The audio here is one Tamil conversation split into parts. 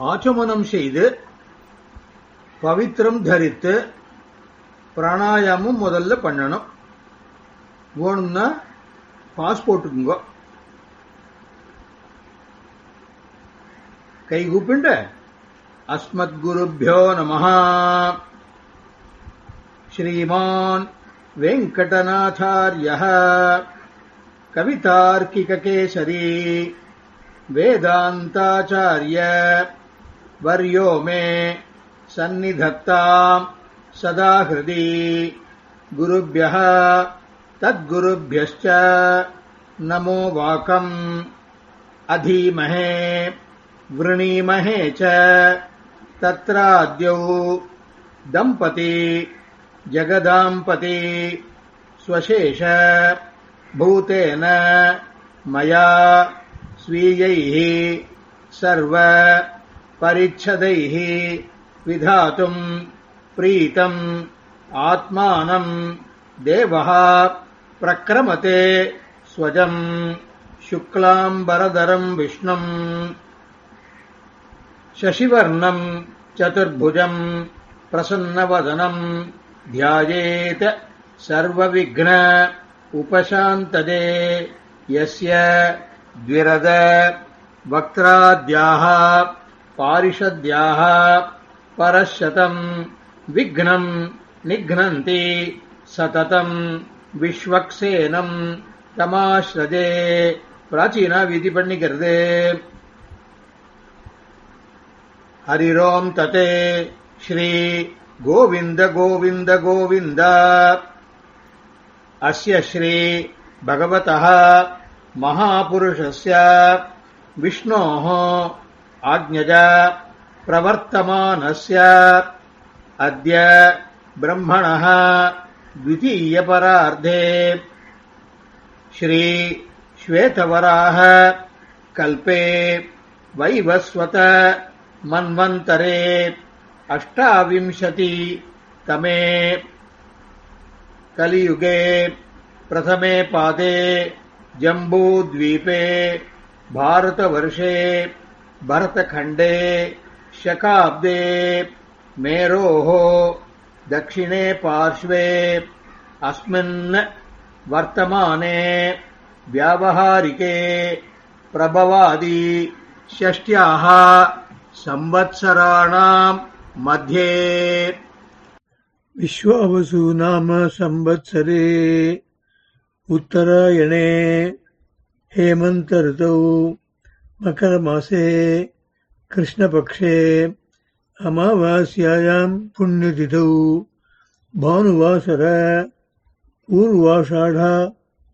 ஆச்சமனம் செய்து பவித்திரம் தரித்து பிராணாயாமம் முதல்ல பண்ணணும். வேணும்னா பாஸ்போர்ட்டுக்குங்க. கை கூப்பிண்ட அஸ்மத்குருभ्यो நமः. ஸ்ரீமான் வெங்கடநாதார்யः கவிதார்க்கிககேசரி வேதாந்தாச்சார்ய வர்யோ மே சந்நிதத்தாம் சதா ஹிருதி. குருभ्यः தத்குருभ्यश्च நமோ வாகம். அதீமஹே वृणीमहे च तत्राद्यौ दंपती जगदाम्पती स्वशेष भूतेन मया स्वीयैः सर्व परिच्छदैः विधातुं प्रीतम् आत्मानं देवः प्रक्रमते स्वजं शुक्लाम्बरधरं विष्णुम् शशिवर्णं चतुर्भुजं प्रसन्नवदनं ध्यायेत सर्वविघ्न उपशान्तदे. यस्य द्विरद वक्त्राद्याः पारिषद्याः परशतं विघ्नं निघ्नन्ति सततं विश्वक्सेनं तमाश्रजे. प्राचीना विधि पण्णिकर्दे. हरिरोम तते श्री गोविंद गोविंद गोविंद. अस्य श्री भगवतः महापुरुषस्य विष्णोः आज्ञया प्रवर्तमानस्य अद्य ब्रह्मणः द्वितीयपरार्धे श्री श्वेतवराह कल्पे वैवस्वत मन्वन्तरे अष्टाविंशति तमे कलियुगे प्रथमे पादे जम्बूद्वीपे भारतवर्षे भरतखण्डे शकाब्दे मेरोः दक्षिणे पार्श्वे अस्मिन् वर्तमाने व्यावहारिके प्रभवादि षष्ट्याः संवत्सराणां मध्ये विश्वावसु नाम संवत्सरे उत्तरायणे हेमंत ऋतौ मकरमासे कृष्णपक्षे अमावास्यायां पुण्यतिथौ भानुवासर पूर्वाषाढ़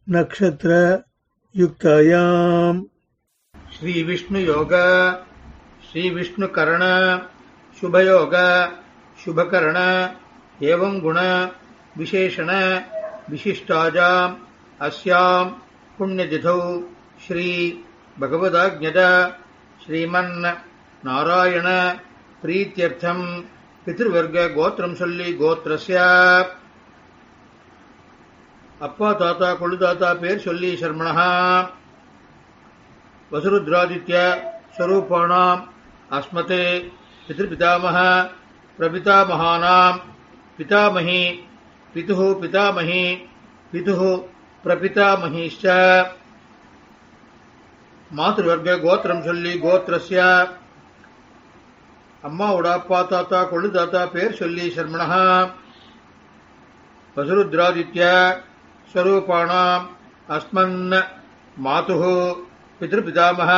नक्षत्र युक्तायां श्री विष्णु योग श्री विष्णु कर्ण शुभयोग शुभकर्ण एवं गुण विशेषण विशिष्टाजाम् अस्यां पुण्यतिथौ श्री भगवदाज्ञया श्रीमन् नारायण प्रीत्यर्थं पितृवर्ग गोत्रं सोल्ली गोत्रस्य अप्पा ताता कोळुदाता पेर सोल्ली शर्मणः वसुरुद्रादित्य स्वरूपाणाम् अस्मते पितृपितामह प्रपितामहानां पितामही पितुः पितामही पितुः प्रपितामहीश्च मातृवर्ग गोत्रं सोल्ली गोत्रस्य अम्मा उडाप्पा ताता कोळुदाता पेर सोल्ली शर्मणः वसुरुद्रादित्य स्वरूपाणाम् अस्मन् मातुः पितृपितामह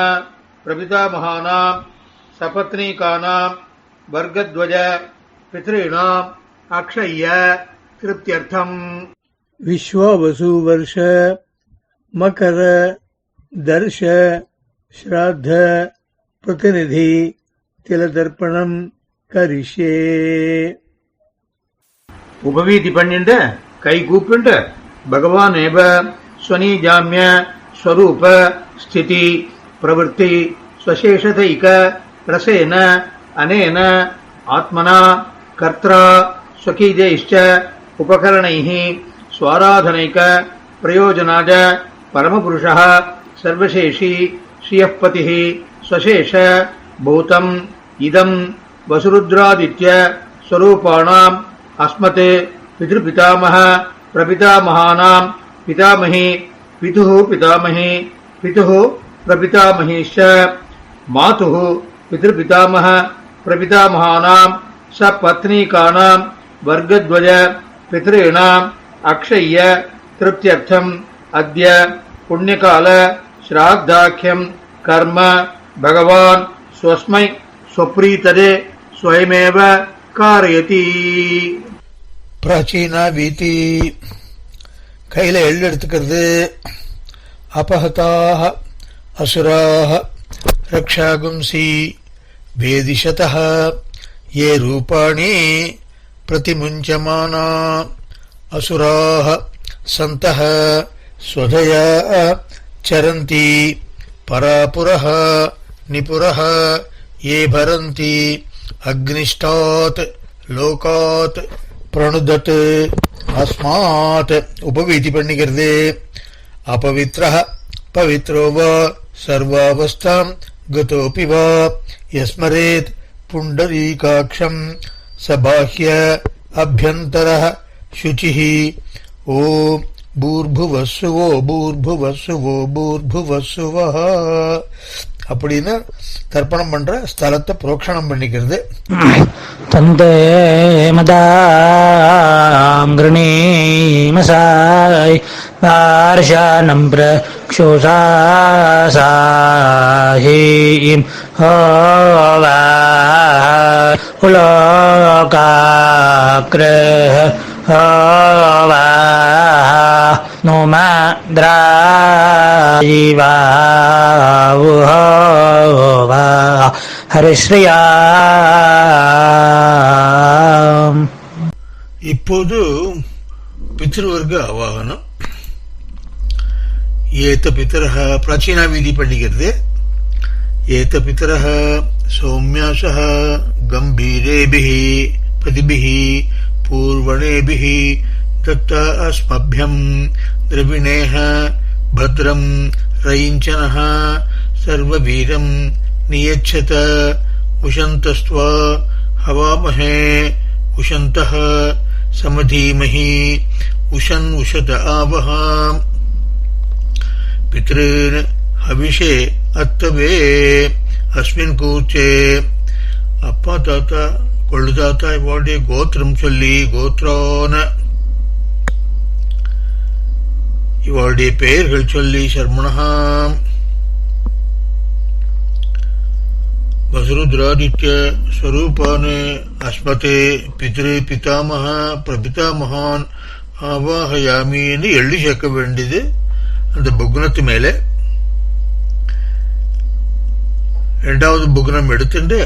प्रपितामहानां सपत्नीकानां वर्गद्वय पितॄणाम् अक्षय्य तृप्त्यर्थम् विश्वावसु वर्ष मकर दर्श श्राद्ध प्रतिनिधि तिलतर्पणं करिष्ये. उपवीति पण्णिण्ड कई कूपिण्ड भगवान एव स्वनीजाम्य स्वरूप स्थिति प्रवृत्ति स्वशेषतैक रसेन अनेन आत्मना कर्त्रा स्वकीयैश्च उपकरणैः स्वाराधनैक प्रयोजनाय परमपुरुषः सर्वशेषी श्रियःपतिः स्वशेष भूतं இதம் வசுருத்ராதித்ய ஸ்வரூபாணாம் அஸ்மத் பித்ருபிதாமஹ பிரபிதாமகானாம் பிதாமஹி பிதுஹு பிதாமஹி பிதுஹு பிரபிதாமஹீஷ மாதுஹு பித்ருபிதாமஹ பிரபிதாமகானாம் சபத்னீகானாம் வர்கத்வஜ பித்ருணாம் அக்ஷய்ய திருப்தியர்த்தம் அத்ய புண்ணியகால ஸ்ராத்தாக்கியம் கர்ம பகவான் ஸ்வஸ்மை ஸ்வப்ரீததே ஸ்வயமேவ காரயதி. பிராச்சீனா வீதி கையில எள்ளு எடுத்துக்கிறது. அபஹதாக அசுராக ரக்ஷாகும்சி வேதிஷதः ये रूपाणि प्रतिमुञ्चमाना असुराः सन्तः स्वधया चरन्ति परापुरः निपुरः ये भरन्ति अग्निष्टात् लोकात् प्रणुदत् अस्मात् उपवीति पण्णिगिरदे अपवित्रः पवित्रो वा सर्वावस्थां गतोऽपि वा यस्मरेत् पुण्डरीकाक्षं सबाह्य अभ्यन्तरः शुचिः. ओम பூர்புவசுவோ பூர்புவசுவோ பூர்புவசுவஹ அப்படின்னு தர்ப்பணம் பண்ற ஸ்தலத்தை புரோக்ஷணம் பண்ணிக்கிறது. தந்தே மதாம் கிருணீமசாய் வார்ஷானம் பிரக்ஷோசாஹீம் ஹோவா உலோகாக்ரஹ ஹோவா நோமத்ராயிவாவுஹோவா ஹரிஸ்ரீயாம். இப்போது பித்ருவர்க ஆவாகனம். ஏத பிதரஹ பிராச்சீனா வீதி பண்ணிக்கிறது. ஏத பிதரஹ சௌமியாசஹ கம்பீரேபிஹி பிரதிபிஹி பூர்வணேபிஹி தத்தா அஸ்மभ्यं द्रविणेह भद्रं रयिञ्चनः सर्ववीरं नियच्छत उशन्तस्त्वा हवामहे उशन्तः समधीमहि उशन् उशत आवः पितॄन् हविषे अत्तवे अस्मिन् कूचे. அப்பா தாத்தா கொள்ளு தாத்தா இவருடைய கோத்திரம் சொல்லி கோத்ரான இவருடைய பெயர்கள் சொல்லி சர்மணஹாம் வசுருத்ராதித்ய ஸ்வரூபானே அஸ்மதே பித்ரு பிதாமஹ பிரபிதாமகான் ஆவாஹயாமின்னு எழுதி சேர்க்க வேண்டியது அந்த புக்னத்து மேலே. இரண்டாவது புக்னம் எடுத்துட்டு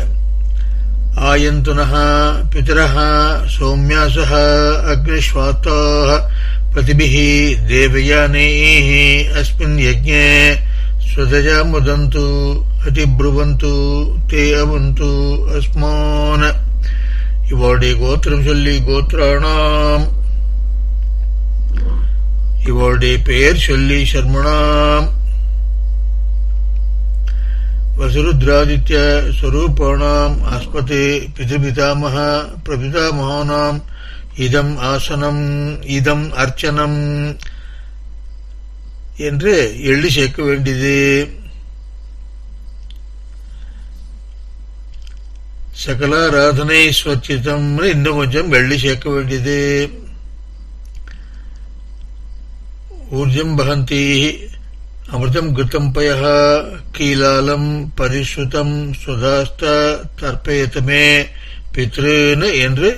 ஆயந்துனஹ பிதரஹ சௌமியாசஹ அக்னிஸ்வாத்தாஹ प्रतिभिहि देवयानैः अस्मिन् यज्ञे स्वधया मुदन्तु अतिब्रुवन्तु ते अवन्तु अस्मान्. इवोडे गोत्रं चोल्ली गोत्राणाम् इवोडे पेर् चोल्ली शर्मणाम्. वसुरुद्रादित्य स्वरूपाणाम् अस्मते पितृपितामह प्रपितामहानाम् இதம் ஆசனம் இதம் அர்ச்சனம் என்று எழுதி சேர்க்க வேண்டியது. சகலாராதனை ஸ்வச்சிதம் இன்னும் கொஞ்சம் எழுதி சேர்க்க வேண்டியது. ஊர்ஜம் பகந்தி அமிர்தம் கிருத்தம் பயः கீலாலம் பரிசுத்தம் சுதாஸ்த தர்ப்பயத்தமே பித்ருன்னு என்று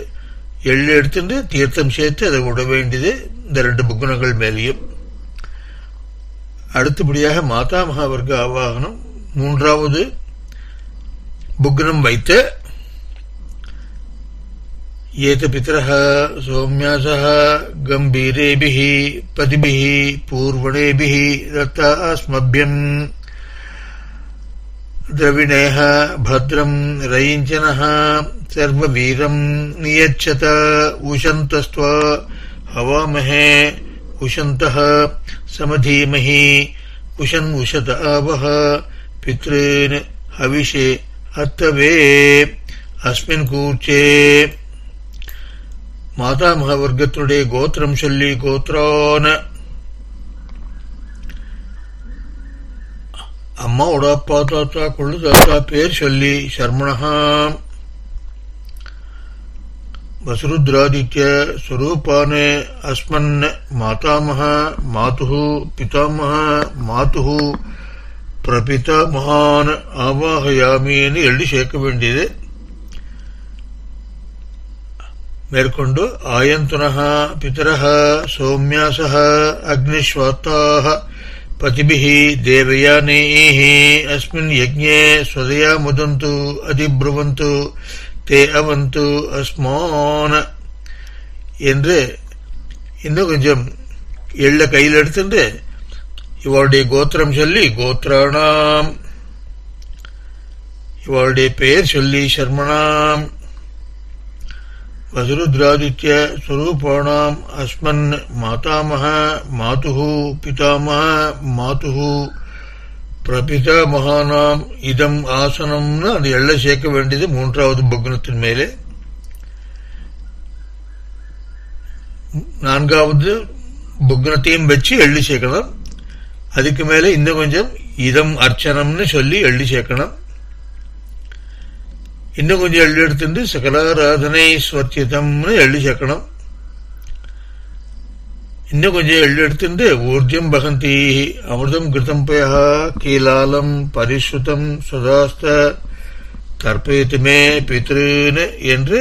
எள்ளு எடுத்துட்டு தீர்த்தம் சேர்த்து அதை விட வேண்டியது இந்த ரெண்டு புக்குணங்கள் மேலேயும். அடுத்தபடியாக மாதா மகாவர்க்க ஆவாகனம். மூன்றாவது புக்னம் வைத்து ஏத பிதரஹ சௌமியாசஹ கம்பீரேபிஹி பதிபிஹி பூர்வணேபிஹி தத்தா அஸ்மभ्यं द्रविणेह भद्रं रयिञ्चनः सर्ववीरं नियच्छत उशन्तस्त्वा हवामहे उशन्तः समधीमहि उशन् उशत आवः पितॄन् हविषे ஹத்தவே அஸ்மின் கூர்ச்சே. மாதாமக வர்க்கத்தினுடைய கோத்திரம் சொல்லி கோத்ரான அம்மாவோட அப்பா தாத்தா கொள்ளு தாத்தா பேர் சொல்லி சர்மணஹா வசுருத்ராதித்ய ஸ்வரூபானே அஸ்மன் மாதாமஹ மாதுஹு பிதாமஹ மாதுஹு பிரபிதாமஹான் ஆவாஹயாமின்னு எழுதி சேர்க்க வேண்டியது. மேற்கொண்டு ஆயந்துனஹ பிதரஹ சௌமியாசஹ அக்னிஸ்வாத்தாஹ பதிபிஹி தேவயானேஹி அஸ்மின் யஜ்ஞே ஸ்வதயா முதந்து அதிப்ருவந்து தே அவது அஸ்மான் என்று இன்னும் கொஞ்சம் எள்ள கையில் எடுத்துட்டு இவளுடைய கோத்திரம் சொல்லி கோத்ராணாம், இவளுடைய பெயர் சொல்லி சர்மணாம் வசுருத்ராதித்ய ஸ்வரூபாணாம் அஸ்மன் மாதாமஹ மாதுஹு பிதாமஹ மாதுஹு பிரபிதாமஹானாம் இதம் ஆசனம்னு அது எள்ள சேர்க்க வேண்டியது மூன்றாவது புக்னத்தின் மேலே. நான்காவது புக்னத்தையும் வச்சு எள்ளி சேர்க்கணும். அதுக்கு மேலே இன்னும் கொஞ்சம் இதம் அர்ச்சனம்னு சொல்லி எள்ளி சேர்க்கணும். இன்னும் கொஞ்சம் எள்ளி எடுத்துட்டு சகலாராதனை ஸ்வர்ச்சிதம்னு எள்ளி சேர்க்கணும். இன்னும் கொஞ்சம் எள்ளி எடுத்துட்டு ஊர்ஜம் பகந்தி அமிர்தம் கிருதம் பயா கீலாலம் பரிசுத்தம் சுதாஸ்த தர்ப்பயத்துமே பித்ருன்னு என்று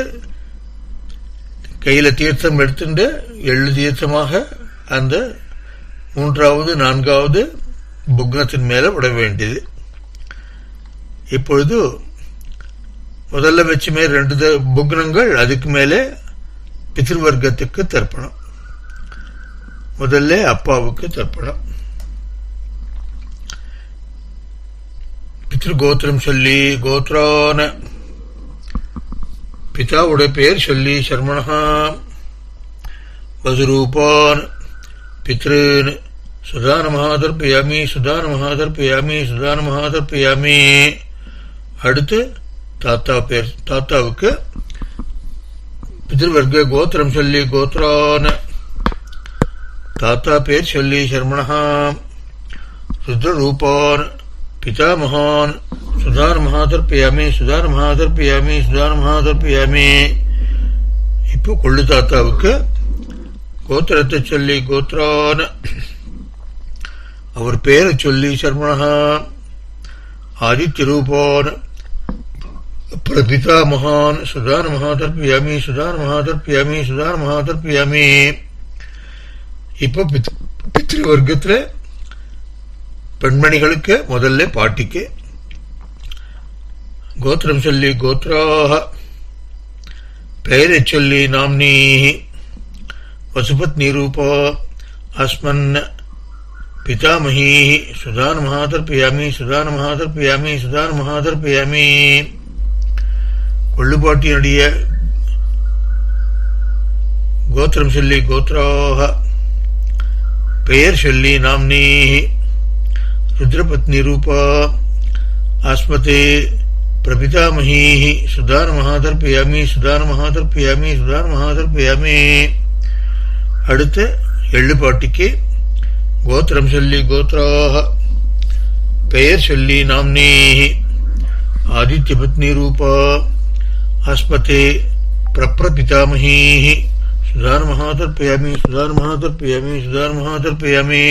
கையில தீர்த்தம் எடுத்துட்டு எள்ளு தீர்த்தமாக அந்த மூன்றாவது நான்காவது புக்னத்தின் மேல விட வேண்டியது. இப்பொழுது முதல்ல வச்சுமே 2 புக்னங்கள், அதுக்கு மேலே பித்ருவர்க்கத்துக்கு தர்ப்பணம். முதல்ல அப்பாவுக்கு தர்ப்பணம். பித்ருகோத்திரம் சொல்லி கோத்ரான பிதாவுடைய பெயர் சொல்லி சர்மணஹா வசுரூபான் பித்ருன் சுதானமஹாதர்ப்பயாமி சுதானமஹாதர்ப்பயாமி சுதானமஹாதர்ப்பயாமி. அடுத்து தாத்தாவுக்கு பித்ருவர்க்க கோத்திரம் சொல்லி கோத்ரான தாத்தா பேர் சொல்லி சர்மணஹா ருத்ரரூபான் பிதாமகான் சுதானமஹாதர்ப்பயாமி சுதானமஹாதர்ப்பயாமி சுதானமஹாதர்ப்பயாமி. இப்போ கொள்ளு தாத்தாவுக்கு கோத்திரத்தை சொல்லி கோத்ரான அவர் பெயரை சொல்லி சர்மணஹா ஆதித்யரூபான் பிரபிதாமகான் சுதானமஹாதர்ப்பயாமி சுதானமஹாதர்ப்பயாமி சுதானமஹாதர்ப்பயாமி. இப்போ பித்ருவர்க்கத்துல பெண்மணிகளுக்கு முதல்ல பாட்டிக்கு கோத்திரம் சொல்லி கோத்ராஹ பெயரை சொல்லி நாம்னீஹி வசுபத்னி ரூபா அஸ்மன் பிதாமஹீஹி சுதானமஹாதர்ப்பயாமி சுதானமஹாதர்ப்பயாமி சுதானமஹாதர்ப்பயாமி. கொள்ளுப்பாட்டியினுடைய கோத்திரம் சொல்லி கோத்ராஹ பெயர் சொல்லி நாம்னீஹி ருத்ரபத்னி ரூபா ஆஸ்மதே பிரபிதாமஹீஹி சுதானமஹாதர்ப்பயாமி சுதானமஹாதர்ப்பயாமி சுதானமஹாதர்ப்பயாமி. அடுத்து எள்ளுப்பாட்டிக்கு கோத்திரம் சொல்லி கோத்ராஹ பெயர் சொல்லி நாம்னீஹி ஆதித்யபத்னி ரூபா ஆஸ்மதே பிரபிதாமஹீஹி சுதானமஹாதர்ப்பயாமி சுதானமஹாதர்ப்பயாமி சுதானமஹாதர்ப்பயாமி.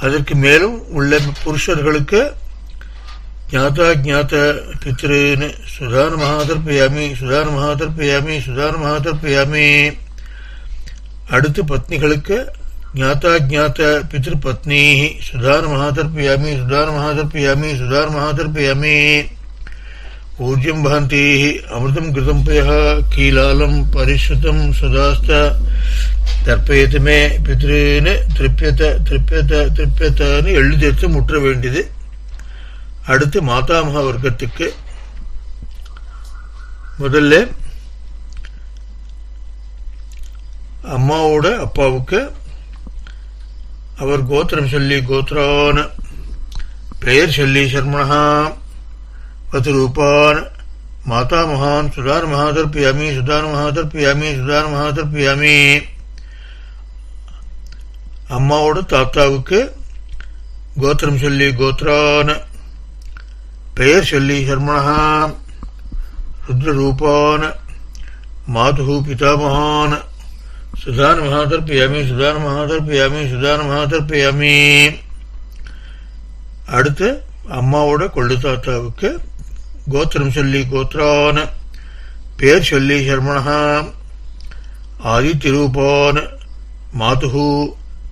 அதற்கு மேலும் உள்ள புருஷர்களுக்கு ஞாதா ஞாத பித்ருன்னு சுதானமஹாதர்ப்பயாமி சுதானமஹாதர்ப்பயாமி சுதானமஹாதர்ப்பயாமி. அடுத்து பத்னிகளுக்கு ஞாதா ஞாத பித்ருபத்னி சுதானமஹாதர்ப்பயாமி சுதானமஹாதர்ப்பயாமி சுதானமஹாதர்ப்பயாமி. ஊர்ஜம் பகந்தி அமிர்தம் கிருதம் பயா கீலாலம் பரிசுத்தம் சுதாஸ்த தர்ப்பயத்துமே பித்ருன்னு திருப்பியத திருப்பியத திருப்பியத்தன்னு எழுதிட்டு முற்ற வேண்டியது. அடுத்து மாதாமக வர்க்கத்துக்கு முதல்ல அம்மாவோட அப்பாவுக்கு அவர் கோத்திரம் சொல்லி கோத்ரான பெயர் சொல்லி சர்மணஹா पतिरूपान् मातामहान् सुदानमहातर्पयामि सुदानमहातर्पयामि सुदानमहातर्पयामि. அம்மாவோட தாத்தாவுக்கு கோத்திரம் சொல்லி கோத்ரான், பெயர் சொல்லி சர்மணா, ருத்ரரூபான், மாதுஹு பிதாமகான், சுதானமஹாதர்ப்பயாமி சுதானமஹாதர்ப்பயாமி சுதானமஹாதர்ப்பயாமி. அடுத்து அம்மாவோட கொள்ளு தாத்தாவுக்கு கோத்திரம் சொல்லி கோத்ரான், பெயர் சொல்லி சர்மணா, ஆதித்யரூபான், மாதுஹு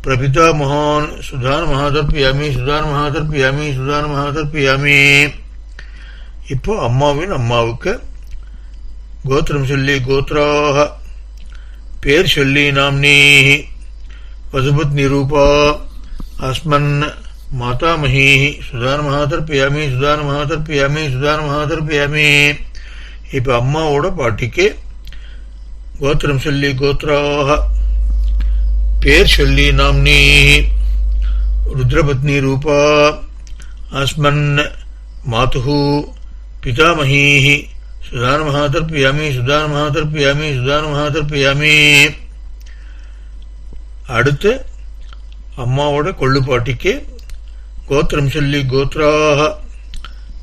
பிரபிதாமகான், சுதானமஹாதர்ப்பயாமி சுதானமஹாதர்ப்பயாமி சுதானமஹாதர்ப்பயாமி. இப்போ அம்மாவின் அம்மாவுக்கு கோத்திரம் சொல்லி கோத்ராஹ, பேர் சொல்லி நாம்னீஹி, வசுபத்னி ரூபா அஸ்மன் மாதாமஹீஹி சுதானமஹாதர்ப்பயாமி சுதானமஹாதர்ப்பயாமி சுதானமஹாதர்ப்பயாமி. இப்போ அம்மாவோட பாட்டிக்கு கோத்திரம் சொல்லி கோத்ராஹ, பேர் சொல்லி நாம்னீஹி, ருத்ரபத்னி ரூபா அஸ்மன் மாதுஹு பிதாமஹீஹி சுதானமஹாதர்ப்பயாமி சுதானமஹாதர்ப்பயாமி சுதானமஹாதர்ப்பயாமி. அடுத்து அம்மாவோட கொள்ளு பாட்டிக்கு கோத்திரம் சொல்லி கோத்ராஹ,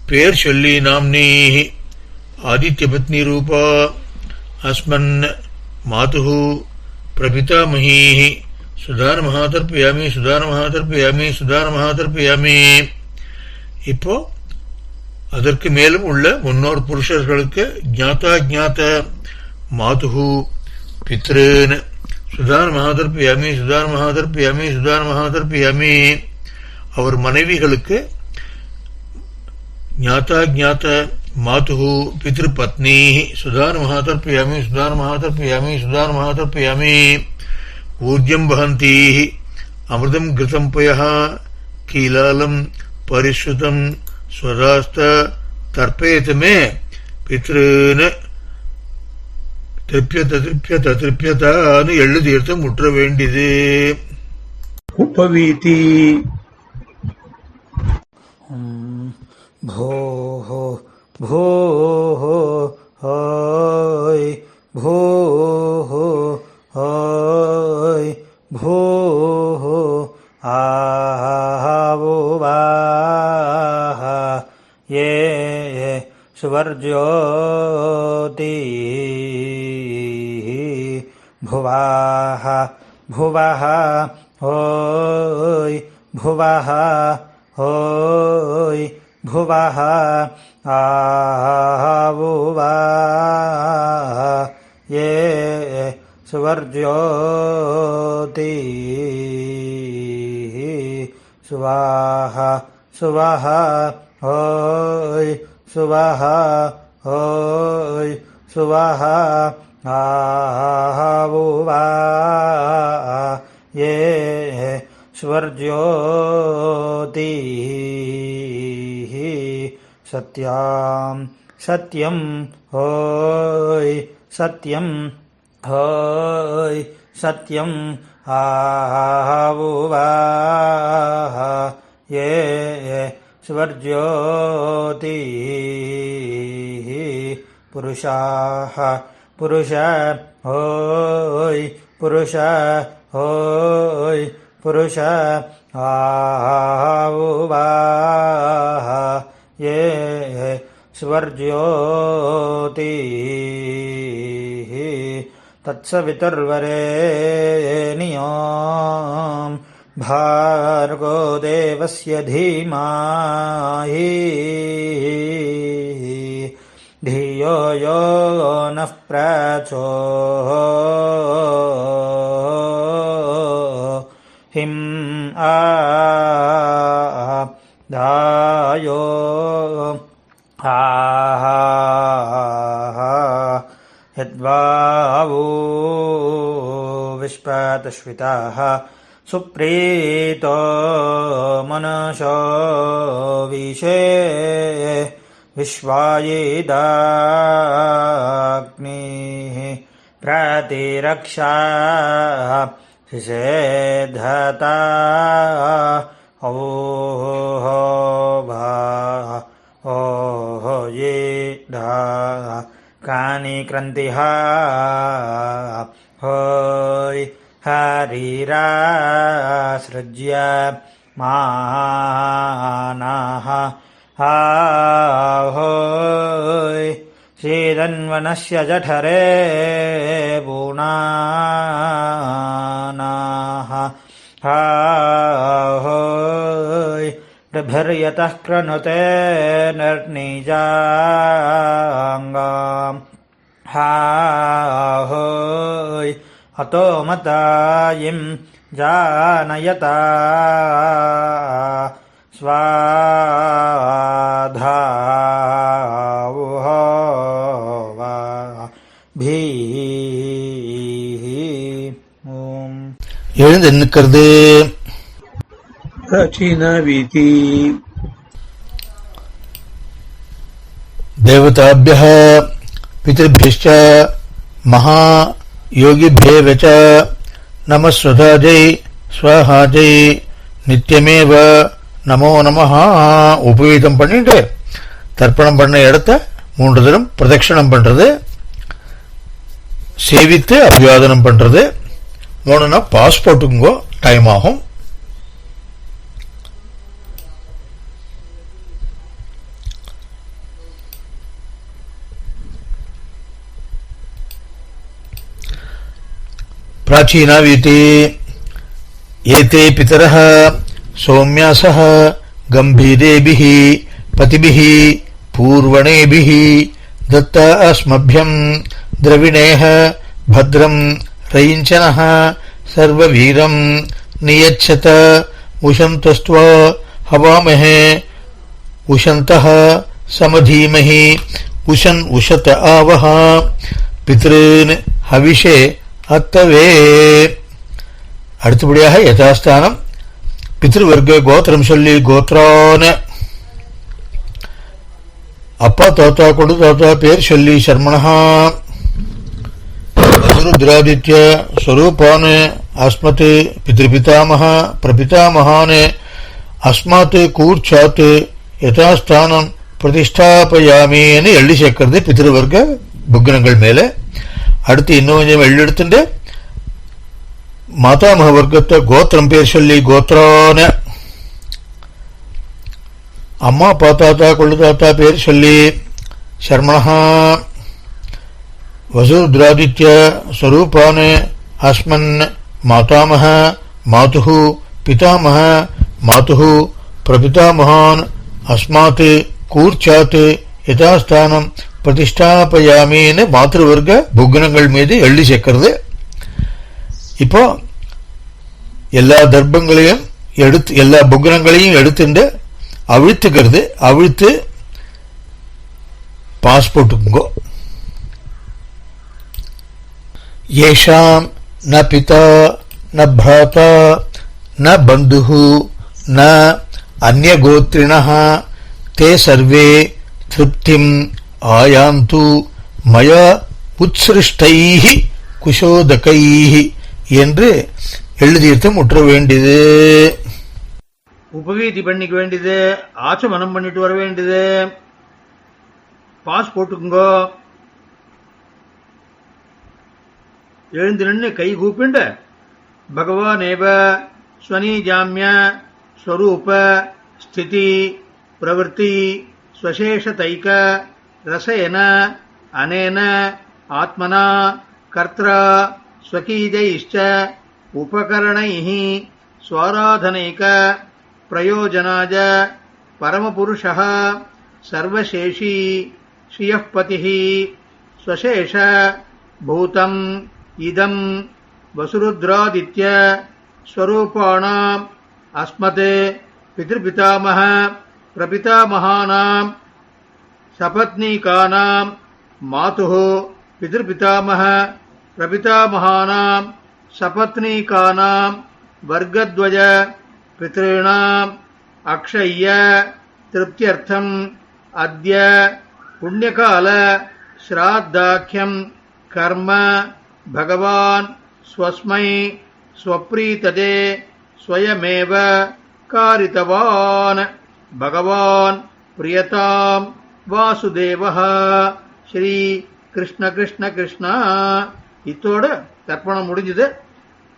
பேர் சொல்லி நாம்னீஹி, ஆதித்யபத்னி ரூபா அஸ்மன் மாதுஹு பிரபிதாமஹீஹி சுதானமஹாதர்ப்பயாமி சுதானமஹாதர்ப்பயாமி சுதானமஹாதர்ப்பயாமி. இப்போ அதற்கு மேலும் உள்ள முன்னோர் புருஷர்களுக்கு ஞாதா ஞாத மாதுஹு பித்ருன் சுதானமஹாதர்ப்பயாமி சுதானமஹாதர்ப்பயாமி சுதானமஹாதர்ப்பயாமி. அவர் மனைவிகளுக்கு ஞாதா ஞாத மாதுஹு பித்ருபத்னி சுதானமஹாதர்ப்பயாமி சுதானமஹாதர்ப்பயாமி சுதானமஹாதர்ப்பயாமி. ஊர்ஜம் வஹந்தீஹி அமிர்தம் கிருதம் பயः கீலாலம் பரிசுதம் ஸ்வராஸ்த தர்ப்பயத் மே பித்ருன் திருப்யத திருப்யத திருப்யதான்னு எழுதீர்த்தம் முற்ற வேண்டியது. उपवीति भोः भोः हाय भोः हाय भोः आवो वाः ये सुवर्ज्योति भुवाः भुवः होय भुवः होय भुवः आवुवाः ये सुवर्ज्योति सुवाहा सुवाहा होय सुवाहा होय सुवाहा आवुवाः ये स्वर्ज्योति सत्यां सत्यं होय सत्यं होय सत्यं आवुवाः ये स्वर्ज्योति पुरुषाः पुरुष होय पुरुष होय पुरुष आवुवाः ये स्वर्ज्योति तत्सवितुर्वरेण्यं भार्गो देवस्य धीमहि धियो यो नः प्रचोदितं दायो यद्वावो विश्वतश्विताः सुप्रीतो मनसो विशे विश्वायेदाग्निः प्रतिरक्षा शिषेधता ओहो भा ओहो ये धा कानि क्रन्तिः होय हरिरासृज्य मानाः होय सीदन्वनस्य जठरे पूनानाः होय प्रभिर्यतः क्रनुते निर्निजाङ्गाम् होय अतो मतायिं जानयता स्वाधावोवा भीः ஓம். எழுந்து நிற்கிறது. प्राचीनावीति देवताभ्यः पितृभ्यश्च महायोगिभ्येव च नमस्वधाजै स्वाहाजै நித்தியமேவ நமோ நமஹ. உபவீதம் பண்ணிட்டு தர்ப்பணம் பண்ண இடத்த 3 தரம் பிரதட்சணம் பண்றது, சேவித்து அபிவாதனம் பண்றது. 3னா பாஸ் போட்டுங்கோ, டைம் ஆகும். प्राचीनावीति एते पितरः सौम्यासः गंभीरेभिः पतिभिः पूर्वणेभिः दत्ता अस्मभ्यं द्रविणेः भद्रं रयिञ्चनः सर्ववीरं नियच्छत उशन्तस्त्वा हवामहे उशन्तः समधीमहि उशन् उशत आवह पितॄन् हविषे அத்தவே. அடுத்தபடியாக யதாஸ்தானம் பித்ருவர்க்க கோத்திரம் சொல்லி கோத்ரான அப்பா தாத்தா கொடு தாத்தா பேர் சொல்லி சர்மணஹா ருத்ராதித்ய ஸ்வரூபான் அஸ்மத் பித்ருபிதாமஹ பிரபிதாமஹான் அஸ்மாத் கூர்ச்சாத் யதாஸ்தானம் பிரதிஷ்டாபயாமின்னு எழுதி சேர்க்கிறது பித்ருவர்க்க புக்னங்கள் மேல. அடுத்து இன்னும் கொஞ்சம் எள்ளெடுத்துட்டு மாதாமக வர்க்கத்தை கோத்திரம் பேர் சொல்லி கோத்ரான அம்மா அப்பா தாத்தா கொள்ளு தாத்தா பேர் சொல்லி சர்மணஹா வசுருத்ராதித்ய ஸ்வரூபான் அஸ்மன் மாதாமக மாதுஹு பிதாமக மாதுஹு பிரபிதாமகான் அஸ்மாத் கூர்ச்சாத் யதாஸ்தானம் பிரதிஷ்டாபயாமின்னு மாத்திருவர்க்க புக்னங்கள் மீது எழுதி சேர்க்கிறது. இப்போ எல்லா தர்ப்பங்களையும் எடுத்து எல்லா புக்னங்களையும் எடுத்துட்டு அவிழ்த்துக்கிறது. அவிழ்த்து பாஸ்போர்ட்டுங்கோ. ஏஷாம் ந பிதா ந பிராதா ந பந்துஹு ந அந்யகோத்ரிணः தே சர்வே திருப்திம் ஆயாந்து மயா உத்ஸ்ருஷ்டைஹி குஷோதகைஹி என்று எழுதியத்தை முற்ற வேண்டியது. உபவீதி பண்ணிக்க வேண்டியது, ஆச்சமனம் பண்ணிட்டு வர வேண்டியது, பாஸ் போட்டுக்குங்கோ. எழுந்து நின்று கை கூப்பிண்டு பகவானேவ ஸ்வனீஜாமிய ஸ்வரூப ஸ்திதி பிரவೃತ್ತಿ ஸ்வசேஷதைக ரசேன அனேன ஆத்மனா கர்த்ரா ஸ்வகீஜைஷ்ச உபகரணைஹ ஸ்வாராதனைக பிரயோஜனாய பரமபுருஷः சர்வசேஷி ஸ்ரீயः பதிः ஸ்வசேஷ பூதம் இதம் வசுருத்ராதித்ய ஸ்வரூபாணாம் அஸ்மத் பித்ருபிதாமஹ பிரபிதாமகானாம் சபத்னீகானாம் மாதுः பித்ருபிதாமஹ பிரபிதாமகானாம் சபத்னீகானாம் வர்க்கத்வய பித்ॄணாம் அக்ஷய்ய திருப்தியர்த்தம் அத்ய புண்ணியகால ஸ்ராத்தாக்கியம் கர்ம பகவான் ஸ்வஸ்மை ஸ்வப்ரீததே ஸ்வயமேவ காரிதவான். பகவான் பிரியதாம் வாசுதேவஹ ஸ்ரீ கிருஷ்ண கிருஷ்ண கிருஷ்ணா. இத்தோட தர்ப்பணம் முடிஞ்சது.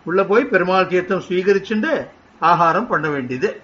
உள்ள போய் பெருமாள் தீர்த்தம் ஸ்வீகரிச்சுண்டு ஆகாரம் பண்ண வேண்டியது.